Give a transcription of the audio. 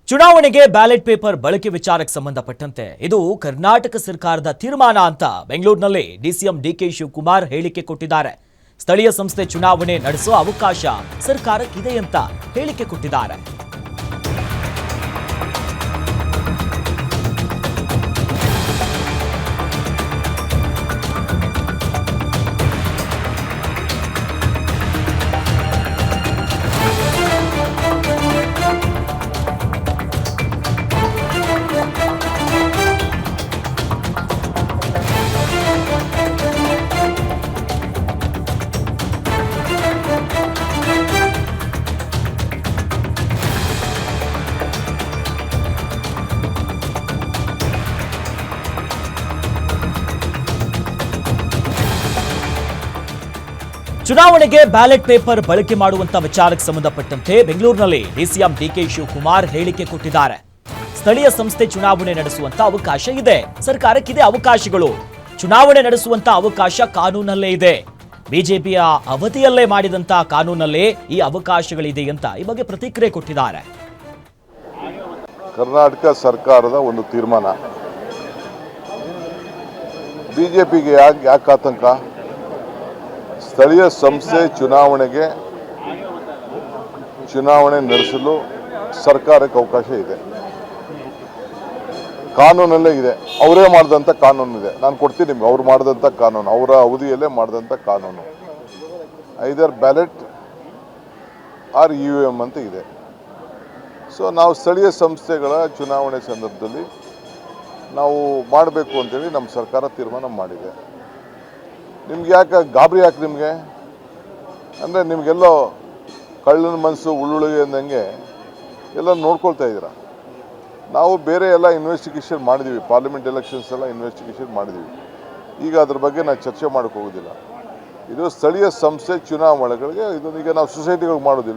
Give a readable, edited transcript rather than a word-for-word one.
ಚುನಾವಣೆಗೆ ballot paper ಬಳಕೆ ವಿಚಾರಕ್ಕೆ ಸಂಬಂಧಪಟ್ಟಂತೆ ಇದು ಕರ್ನಾಟಕ ಸರ್ಕಾರದ ತೀರ್ಮಾನ ಅಂತ ಬೆಂಗಳೂರಿನಲ್ಲಿ ಡಿಸಿಎಂ ಡಿಕೆ ಶಿವಕುಮಾರ್ ಹೇಳಿಕೆ ಕೊಟ್ಟಿದ್ದಾರೆ. ಸ್ಥಳೀಯ ಸಂಸ್ಥೆ ಚುನಾವಣೆ ನಡೆಸುವ ಅವಕಾಶ ಸರ್ಕಾರಕ್ಕಿದೆ ಅಂತ ಹೇಳಿಕೆ ಕೊಟ್ಟಿದ್ದಾರೆ. ಚುನಾವಣೆಗೆ ಬ್ಯಾಲೆಟ್ ಪೇಪರ್ ಬಳಕೆ ಮಾಡುವಂತ ವಿಚಾರಕ್ಕೆ ಸಂಬಂಧಪಟ್ಟಂತೆ ಬೆಂಗಳೂರಿನಲ್ಲಿ ಡಿಸಿಎಂ ಡಿಕೆ ಶಿವಕುಮಾರ್ ಹೇಳಿಕೆ ಕೊಟ್ಟಿದ್ದಾರೆ. ಸ್ಥಳೀಯ ಸಂಸ್ಥೆ ಚುನಾವಣೆ ನಡೆಸುವಂತ ಅವಕಾಶ ಇದೆ, ಸರ್ಕಾರಕ್ಕಿದೆ ಅವಕಾಶಗಳು. ಚುನಾವಣೆ ನಡೆಸುವಂತ ಅವಕಾಶ ಕಾನೂನಲ್ಲೇ ಇದೆ. ಬಿಜೆಪಿಯ ಅವಧಿಯಲ್ಲೇ ಮಾಡಿದಂತ ಕಾನೂನಲ್ಲೇ ಈ ಅವಕಾಶಗಳಿದೆ ಅಂತ ಈ ಬಗ್ಗೆ ಪ್ರತಿಕ್ರಿಯೆ ಕೊಟ್ಟಿದ್ದಾರೆ. ಕರ್ನಾಟಕ ಸರ್ಕಾರದ ಒಂದು ತೀರ್ಮಾನ. ಬಿಜೆಪಿಗೆ ಯಾಕೆ ಆತಂಕ? ಸ್ಥಳೀಯ ಸಂಸ್ಥೆ ಚುನಾವಣೆ ನಡೆಸಲು ಸರ್ಕಾರಕ್ಕೆ ಅವಕಾಶ ಇದೆ, ಕಾನೂನಲ್ಲೇ ಇದೆ. ಅವರೇ ಮಾಡಿದಂಥ ಕಾನೂನು ಇದೆ. ನಾನು ಕೊಡ್ತೀನಿ ನಿಮ್ಗೆ, ಅವ್ರು ಮಾಡಿದಂಥ ಕಾನೂನು, ಅವರ ಅವಧಿಯಲ್ಲೇ ಮಾಡಿದಂಥ ಕಾನೂನು. ಐದರ್ ಬ್ಯಾಲೆಟ್ ಆರ್ EVM ಅಂತ ಇದೆ. ಸೊ ನಾವು ಸ್ಥಳೀಯ ಸಂಸ್ಥೆಗಳ ಚುನಾವಣೆ ಸಂದರ್ಭದಲ್ಲಿ ನಾವು ಮಾಡಬೇಕು ಅಂತೇಳಿ ನಮ್ಮ ಸರ್ಕಾರ ತೀರ್ಮಾನ ಮಾಡಿದೆ. ನಿಮ್ಗೆ ಯಾಕೆ ಗಾಬರಿ? ಯಾಕೆ ನಿಮಗೆ ಅಂದರೆ ನಿಮಗೆಲ್ಲೋ ಕಳ್ಳನ ಮನಸ್ಸು ಉಳ್ಳುಳಿಗೆ ಅಂದಂಗೆ ಎಲ್ಲ ನೋಡ್ಕೊಳ್ತಾ ಇದ್ದೀರಾ. ನಾವು ಬೇರೆ ಎಲ್ಲ ಇನ್ವೆಸ್ಟಿಗೇಷನ್ ಮಾಡಿದ್ದೀವಿ, ಪಾರ್ಲಿಮೆಂಟ್ ಎಲೆಕ್ಷನ್ಸ್ ಎಲ್ಲ ಇನ್ವೆಸ್ಟಿಗೇಷನ್ ಮಾಡಿದ್ದೀವಿ. ಈಗ ಅದ್ರ ಬಗ್ಗೆ ನಾನು ಚರ್ಚೆ ಮಾಡೋಕ್ಕೆ ಹೋಗೋದಿಲ್ಲ. ಇದು ಸ್ಥಳೀಯ ಸಂಸ್ಥೆ ಚುನಾವಣೆಗಳಿಗೆ, ಇದನ್ನೀಗ ನಾವು ಸೊಸೈಟಿಗಳಿಗೆ ಮಾಡೋದಿಲ್ಲ.